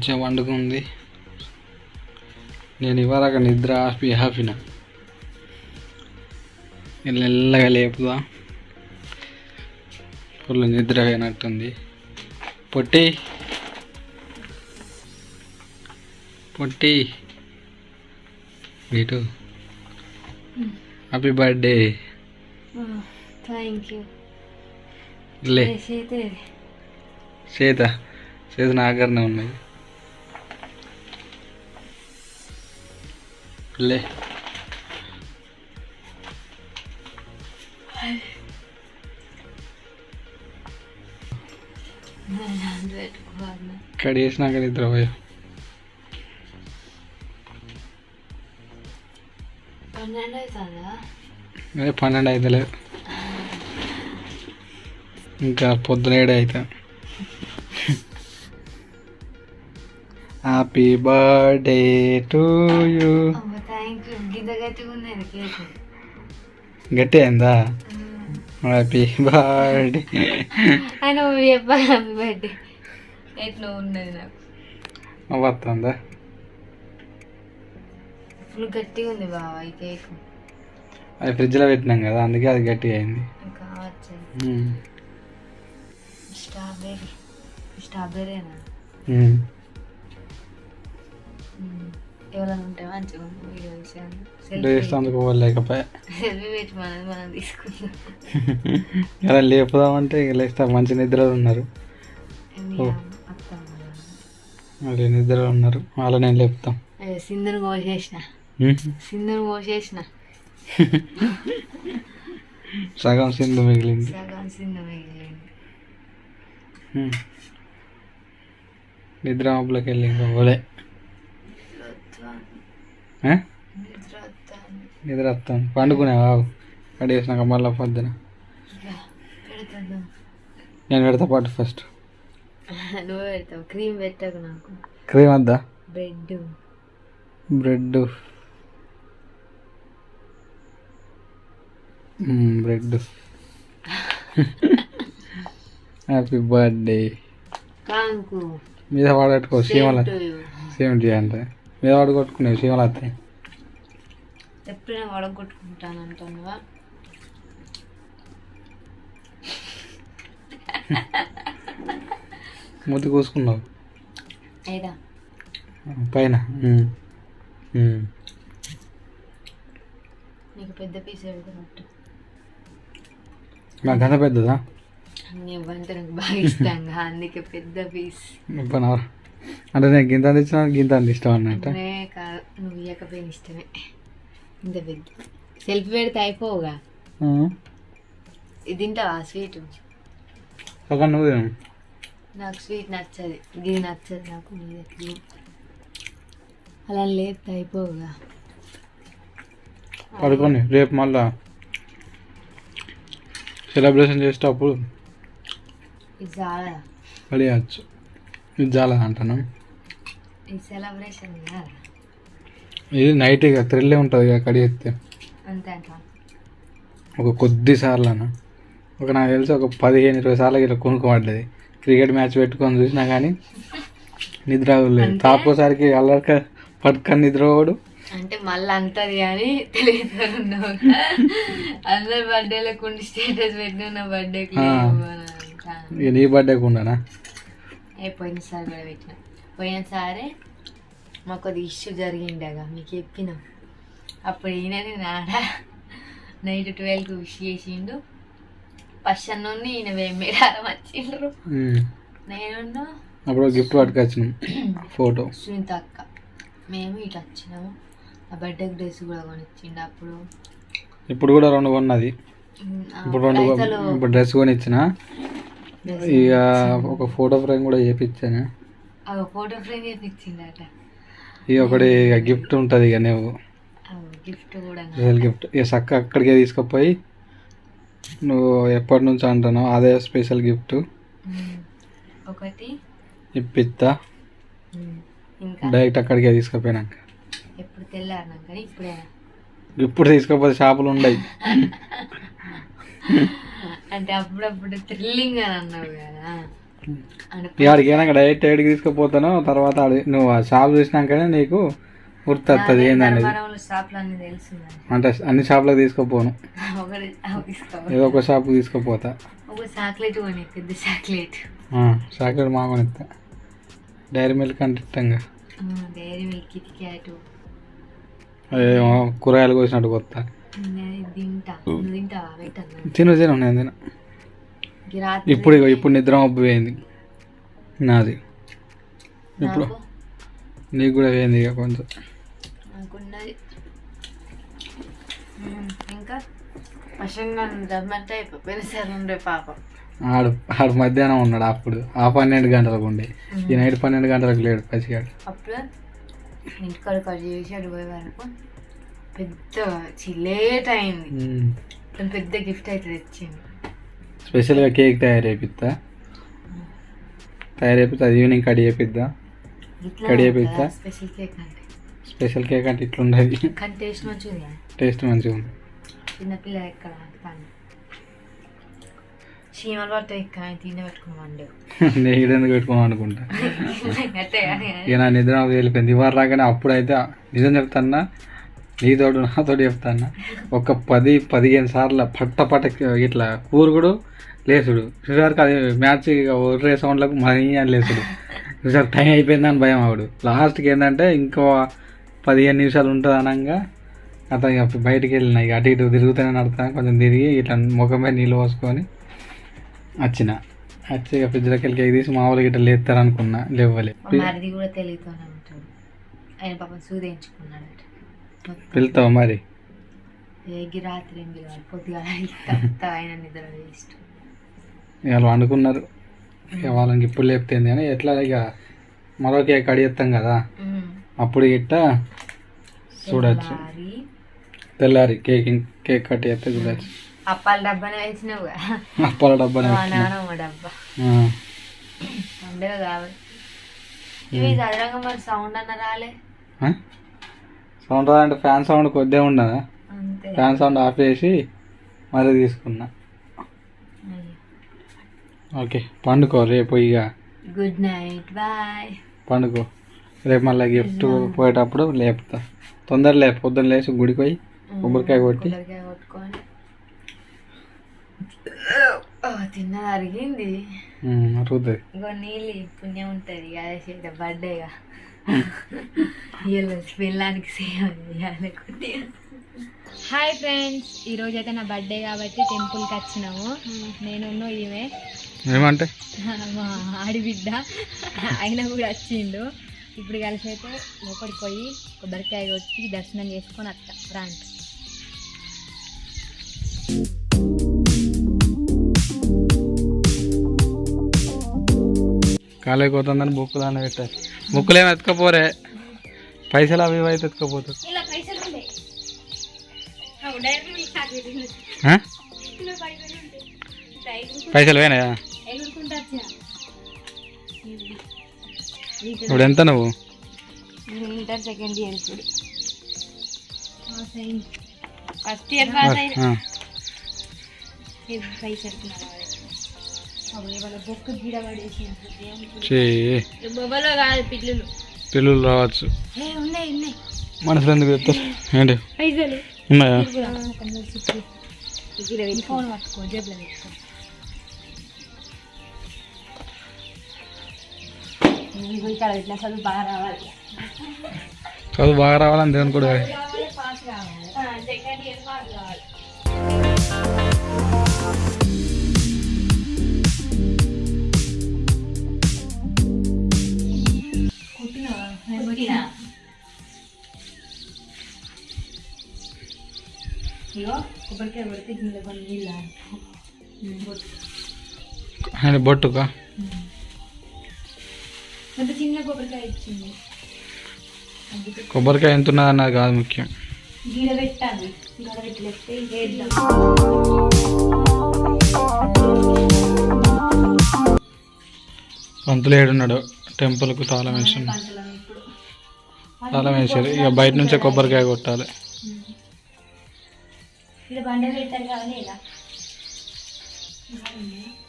మంచిగా వండుకుంది. నేను ఇవ్వరాక నిద్ర ఆపిన మెల్లగా లేపుదా, ఫుల్ నిద్ర అయినట్టుంది. పొట్టి పొట్టి వీటు హ్యాపీ బర్త్డే. Thank you. లే చేత నాగరనే ఉన్నాయి. లే ఇక్కడ వేసినాక నిద్రపోయా. 12 అవుతలేదు, ఇంకా పొద్దున 7 అవుతా. Happy birthday to you. గట్టి అయిందా? హ్యాపీ బర్త్డే ఆయన చెప్పాలి. హ్యాపీ బర్త్డే ఎట్లా ఉన్నది నాకు అవ్వస్తుందా? ఫుల్ గట్టిగా ఉంది బాబా ఈ కేక్. అది ఫ్రిడ్జ్లో పెట్టినాం కదా, అందుకే అది గట్టిగా అయింది. కావచ్చు. స్ట్రాబెర్రీనా? ఎవరైనా ఉంటే మంచిగా లేకపోయా సెల్ఫీ పెట్టి మనం తీసుకుందాం. ఎలా లేపుదామంటే లేస్తా. మంచి నిద్రలో ఉన్నారు, నిద్రలో ఉన్నారు. అలా నేను లేపుతాం. సింధుని కోసేసిన సగం సింధు మిగిలింది. నిద్ర మబ్బులోకి వెళ్ళి ఇంకా పోలే. నిద్ర వస్తాను. పండుకునేవా? కడిగేసినాక మళ్ళీ పొద్దున నేను పెడతా పాటు. ఫస్ట్ నువ్వు పెడతావు. క్రీమ్ పెట్టకు నాకు. క్రీమ్ వద్దా? Bread happy birthday. మీద వాడట్టుకో. సీమల సేమ్ అంటే మీద వాడు కొట్టుకునేవి సీమలు వస్తాయి. ఎప్పుడైనా వడగొట్టుకుంటాను అంటున్నావా? మూతి కూసుకున్నావు ఏదా పైన. నీకు పెద్ద పీస్ పెడుతున్నట్టు. నాకు అంత పెద్దదా? నీవంటే నాకు బాగా ఇష్టం, అందుకే పెద్ద పీస్. అంటే నేను గింత తెచ్చినా గింత అంత ఇష్టం అన్నట్టు. కాదు, నువ్వు ఇవ్వకపోయిన ఇష్టమే. ఇంత పెద్ద సెల్ఫీ పెడితే అయిపోవుగా. ఇది తింటావా స్వీట్? నువ్వు నాకు స్వీట్ నచ్చదు, ఇది నచ్చదు నాకు. అలా లేపితే అయిపోవుగా. పడుకొని రేపు మళ్ళా సెలబ్రేషన్ చేసేటప్పుడు ఇది చాలా పడియచ్చు. ఇది చాలా అంటాను. ఇది సెలబ్రేషన్ కదా, ఇది నైట్ ఇక థ్రిల్లే ఉంటుంది ఇక కడిగెత్తే. అంతే అంట. ఒక కొద్దిసార్లు అన్న నాకు తెలిసి ఒక 15-20 సార్లు ఇట్లా కొనుక్కోబడ్డది. క్రికెట్ మ్యాచ్ పెట్టుకొని చూసినా కానీ నిద్ర అవ్వలేదు. తాపోసారికి అల్లరిక పట్టుకొని నిద్రపోడు. అంటే మళ్ళీ అంటది కానీ తెలియదు. అందరు బర్త్డేలకు ఉండి స్టేటస్ పెట్టిన బర్త్డేకి ఇక నీ బర్త్డేకి ఉండనా? పోయినసారి కూడా పెట్టిన. పోయినసారి మాకు అది ఇష్యూ జరిగిండగా మీకు చెప్పిన. అప్పుడు ఈయనని నాడ నైట్ 12కి విష్ చేసిండు. ఫస్ట్ అన్నీ ఈయన మేడారం వచ్చిండ్రు. నేను అప్పుడు గిఫ్ట్ పట్టుకొచ్చినాం ఫోటో. సునీత అక్క మేము ఇట్లా వచ్చినాము. ఆ బర్త్డేకి డ్రెస్ కూడా కొనిచ్చిండు అప్పుడు. ఇప్పుడు కూడా 2 కొన్నది. ఇప్పుడు డ్రెస్ కొనిచ్చిన. ఇక ఒక ఫోటో ఫ్రేమ్ కూడా చేయించాను. ఫోటో ఫ్రేమ్ చేయించిందట. ఇక ఒకటి గిఫ్ట్ ఉంటుంది. ఇక నువ్వు గిఫ్ట్ కూడా గిఫ్ట్ ఇక చక్క అక్కడికే తీసుకుపోయి నువ్వు ఎప్పటి నుంచి అంటానో అదే స్పెషల్ గిఫ్ట్ ఒకటి ఇప్పిస్తా. డైరెక్ట్ అక్కడికే తీసుకుపోయినాక ఎప్పుడు తెల్లారినాక ఇప్పుడే. ఇప్పుడు తీసుకోకపోతే షాపులు ఉండయి. అంటే అప్పుడప్పుడు థ్రిల్లింగ్ అని అన్నావు కదా. ఆడికి అయినాక డైరెక్ట్ ఏడికి తీసుకుపోతాను తర్వాత నువ్వు ఆ షాప్ చూసినాకనే నీకు గుర్తొస్తుంది ఏందనేది. అంటే అన్ని షాపులకు తీసుకుపోను, ఏదో ఒక షాప్కి తీసుకుపోతా. చాక్లెట్ మామూలు ఇస్తా, డైరీ మిల్క్ అంటే ఇష్టంగా, అదేమో కూరగాయలు కోసినట్టు కొత్త తిను తిను నేను తిన. ఇప్పుడు నిద్ర మబ్బు పోయింది నాది, ఇప్పుడు నీకు కూడా పోయింది ఇక కొంచెం. ఆడు ఆడు మధ్యాహ్నం ఉన్నాడు అప్పుడు, ఆ 12 గంటలకు ఉండే, ఈ నైట్ 12 గంటలకు లేడు పసిగాడు. అప్పుడు ఇంటికాడ కట్ చేసి అటు పోయే వరకు పెద్ద లేట్ అయింది. పెద్ద గిఫ్ట్ అయితే తెచ్చింది. స్పెషల్గా కేక్ తయారు చేపిస్తా అది ఈవినింగ్ కట్ చేపిద్దా. స్పెషల్ కేక్ అంటే ఇట్లుండదు, టేస్ట్ మంచిగా ఉంది. చిన్నపిల్ల ఎక్కడ చీమలు పట్ట ఎక్కడ తిండి పెట్టుకున్నామండి. నేను పెట్టుకున్నాను అనుకుంటా. ఇక నా నిద్ర వెళ్ళిపోయింది ఇవాళ రాగానే. అప్పుడైతే నిజం చెప్తాన్నా, నీతోడు నాతోటి చెప్తాన్నా, ఒక 10-15 సార్లు పట్ట ఇట్లా కూరుగుడు లేసుడు. చూసారికి అది మ్యాచ్ ఒర్రే సౌండ్లకు మరీ అని లేసుడు. చూసారు టైం అయిపోయిందని భయం ఆవిడు. లాస్ట్కి ఏంటంటే ఇంకో 15 నిమిషాలు ఉంటుంది అనగా అతను ఇక బయటికి వెళ్ళిన, ఇక అటు ఇటు తిరుగుతూనే నడుతాను. కొంచెం తిరిగి ఇట్లా ముఖం మీద నీళ్ళు పోసుకొని వచ్చి ఇక ఫ్రిడ్జ్లోకి వెళ్ళి కేక్ తీసి మామూలుగా ఇట్లా లేస్తారు అనుకున్నా, లేవ్వలే. కూడా తెలియతోనే ఉంటాడు ఆయన, పాపం సూదించుకున్నాడు. వెళ్తావా మరి? రాత్రి పొద్దుగా ఆయన నిద్ర వేస్ట్. ఇక వాళ్ళు అనుకున్నారు, ఇక వాళ్ళకి ఇప్పుడు లేపుతుంది కానీ ఎట్లా ఇక మరో కేక్ అడిగేస్తాం కదా, అప్పుడు ఇట్ట చూడచ్చు. తెల్లారి కేక్ కట్ చేస్తే చూడచ్చు. అప్పాల డబ్బానే వేసినావు, అప్పాల డబ్బానే డబ్బా ఉండేవి కావాలి. ఇవి చదరంగా మరి సౌండ్ అన్న రాలే. సౌండ్ రాదంటే ఫ్యాన్ సౌండ్ కొద్దిగా ఉండదా, ఫ్యాన్ సౌండ్ ఆఫ్ చేసి మరీ తీసుకున్నా. ఓకే పండుకో, రేపు ఇక గుడ్ నైట్ బాయ్. పండుకో, రేపు మళ్ళీ గిఫ్ట్ పోయేటప్పుడు లేపుతా. తొందర లేపు, పొద్దున్న లేచి గుడికి పోయి కొబ్బరికాయ కొట్టుకొని తిన్నది అరిగింది, అరుగుతుంది. ఇంకో నీళ్ళు పుణ్యం ఉంటుంది అదే బర్త్డేగా వెళ్ళడానికి సేవ చేయాలి. హాయ్ ఫ్రెండ్స్, ఈరోజు అయితే నా బర్త్డే కాబట్టి టెంపుల్కి వచ్చినాము. నేను ఈమె ఏమంటే మా ఆడిబిడ్డ ఆయన కూడా వచ్చిండు. ఇప్పుడు కలిసి అయితే లోపలికి పోయి కొబ్బరికాయ కొట్టి దర్శనం చేసుకొని వస్తా రాంట్. కాలేకి పోతుందని బుక్కు దాన్ని పెట్టారు. బుక్కులు ఏమి ఎత్తుకపోరే, పైసలు అవి ఇవి అయితే ఎత్తుకపోతారు. పైసలు పోయినాయా? ఇప్పుడు ఎంత నువ్వు? ఇంటర్ సెకండ్ ఇయర్, ఇప్పుడు ఫస్ట్ ఇయర్ పాస్ అయినా. బొబ్బలో కాదు పిల్లులు, పిల్లులు రావచ్చు. ఉన్నాయి మనసులు ఎందుకు చెప్తారు ఏంటి? పైసలు ఉన్నాయా? ఫోన్ పట్టుకో, జేబులో పెట్టుకో. చదువు బాగా రావాలి, చదువు బాగా రావాలని దేవుని కూడా పాస్ కావాలి, సెకండ్ ఇయర్ పాస్ కావాలి. ఇగో కొబ్బరికాయ కొడితే గిన్నె కొన్ని నీళ్ళు ఆయన బొట్టుకా అంత చిన్న కొబ్బరికాయ ఇచ్చింది. కొబ్బరికాయ ఎంత ఉన్నది అన్నది కాదు ముఖ్యం. గీడ పెట్టాలి, గీడ పెట్టలేస్తే వేద్దాం. పంతులు ఏడున్నాడు, టెంపుల్కు తాళం వేసాడు. తాళం వేసారు, ఇక బయట నుంచే కొబ్బరికాయ కొట్టాలి.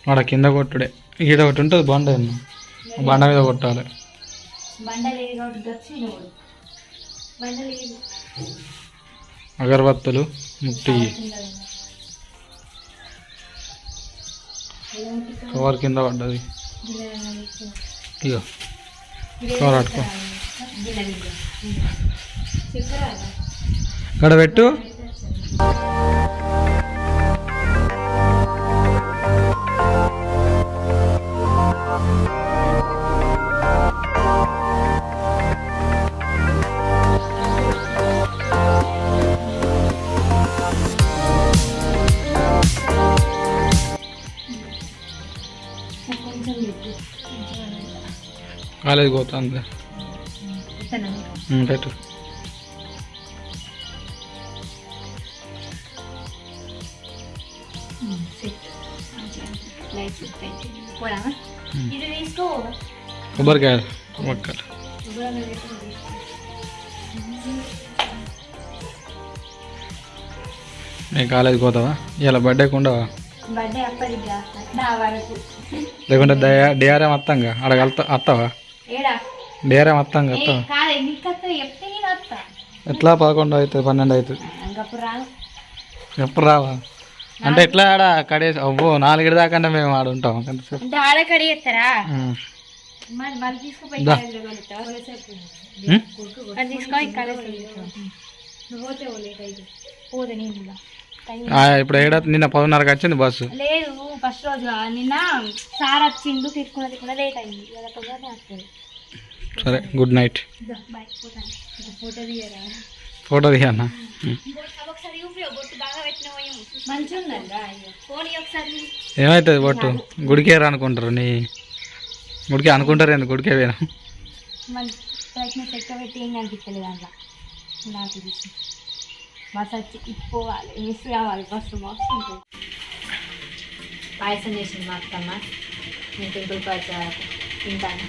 వాడ కింద కొట్టుడే. ఈడ ఒకటి ఉంటుంది బండ, బండ మీద కొట్టాలి. బండ లేదు కాబట్టి వచ్చి బండ లేదు. అగరబత్తులు ముట్టి కవర్ కింద పడ్డది. ఇగో కవర్ పట్టుకో, ఇక్కడ పెట్టు. కాలేజ్ పోతుంది పెట్టు. కొబ్బరికాయలు మొక్కలు. నేను కాలేజీకి పోతావా? ఇలా బర్త్డేకి ఉండవా? లేకుంటే డిఆర్ఎం వస్తాంగా అక్కడ వస్తావా? డిఆర్ఎం వస్తాంగా వస్తావా? ఎట్లా 11 అవుతుంది 12 అవుతుంది ఎప్పుడు రావా? అంటే ఎట్లా ఆడ కడేసి అవ్వో 4 దాకా అంటే మేము ఆడ ఉంటాం. ఇప్పుడు ఏడా నిన్న 10:30కి వచ్చింది బస్సు. లేదు ఫస్ట్ రోజు నిన్న సార్ వచ్చిండు తీసుకున్న లేట్ అయింది. సరే గుడ్ నైట్. ఫోటో తీయన్నా. ఏమవుతుంది బొట్టు? గుడికే అనుకుంటారు. నీ గుడికే అనుకుంటారు. ఎందుకు గుడికే పోయినా పాయసం చేసింది మా అత్తమ్మ. నేను టెంపుల్ పాయసం తింటాను.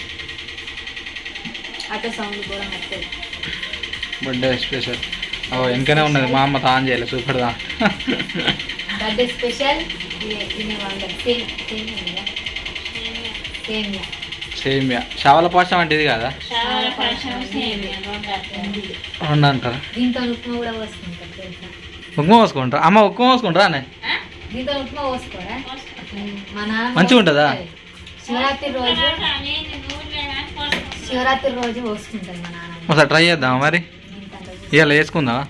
అట్లా సౌండ్ కూడా వస్తుంది. బర్త్డే స్పెషల్ ఇంకనే ఉన్నది. మా అమ్మ తాను చేయలేదు చూపెడదా. బర్త్డే స్పెషల్ సేమియా చావల పాశం అంటే ఇది కదా, రెండు అంటారా? దీంతో ఉప్మా కూడా పోసుకుంటారు. ఉప్మా పోసుకుంటారా? అమ్మ ఉప్మా పోసుకుంటారా అనే? దీంతో ఉప్మా పోసుకోరా? మా నాన్న మంచిగా ఉంటుందా? శివరాత్రి రోజు పోసుకుంటారు మా నాన్న. ఒకసారి ట్రై చేద్దామా మరి? ఇవాళ వేసుకుందామా?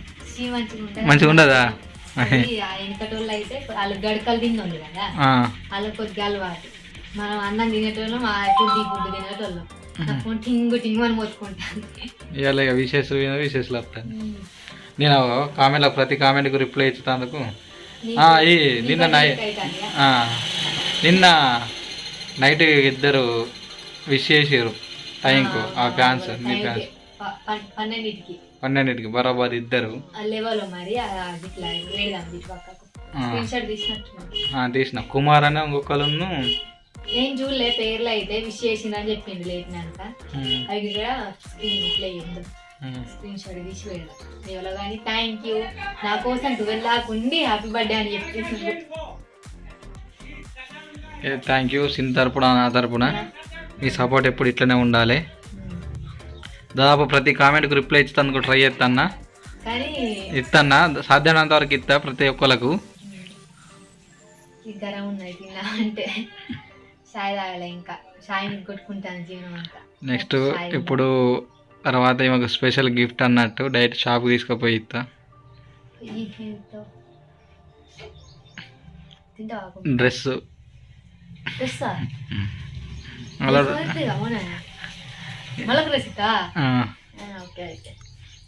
మంచిగా ఉండదా? వెనకటోళ్ళు అయితే వాళ్ళు గడకలు తిన్నోళ్ళు కదా, వాళ్ళకి కొద్దిగా అలవాటు. మనం అన్నం తినేటోళ్ళం, ఫుడ్ తినేటోళ్ళం. టింగు టింగు అని మోసుకుంటాను. ఇవాళ ఇక విశేషాలు వస్తాయి. నేను కామెంట్లో ప్రతి కామెంట్కి రిప్లై ఇచ్చేందుకు నిన్న నైట్ ఇద్దరు విష్ చేసారు టైంకు. ఆ ఫ్యాన్స్ మీ ఫ్యాన్స్ 12కి బరాబర్ ఇద్దరు తీసిన. కుమార్ అనే ఇంకొకళ్ళు నేను చూడలే పేర్లు అయితే విష్ చేసిందని చెప్పింది లేపినాక. అది కూడా స్క్రీన్ షాట్ తీసి వెళ్ళాం కానీ థ్యాంక్ యూ. నా కోసం 12 దాకా ఉండి హ్యాపీ బర్త్డే అని చెప్పేసి థ్యాంక్ యూ. సిన్ తరపున నా తరపున మీ సపోర్ట్ ఎప్పుడు ఇట్లనే ఉండాలి. దాదాపు ప్రతి కామెంట్కి రిప్లై ఇస్తాను ట్రై చేస్తాన్నా. ఇస్తాన్నా సాధ్యమైనంత వరకు ఇస్తా ప్రతి ఒక్కరికి. ఇద్దరం ఉన్నాయి తిన్నా అంటే సాయి తాగలే, ఇంకా సాయిని కొట్టుకుంటాను జీవనం అంతా. నెక్స్ట్ ఇప్పుడు తర్వాత మాకు స్పెషల్ గిఫ్ట్ అన్నట్టు డైరెక్ట్ షాప్కి తీసుకుపోయి ఇస్తా. డ్రెస్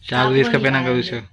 షాప్కి తీసుకుపోయినాక చూసావు.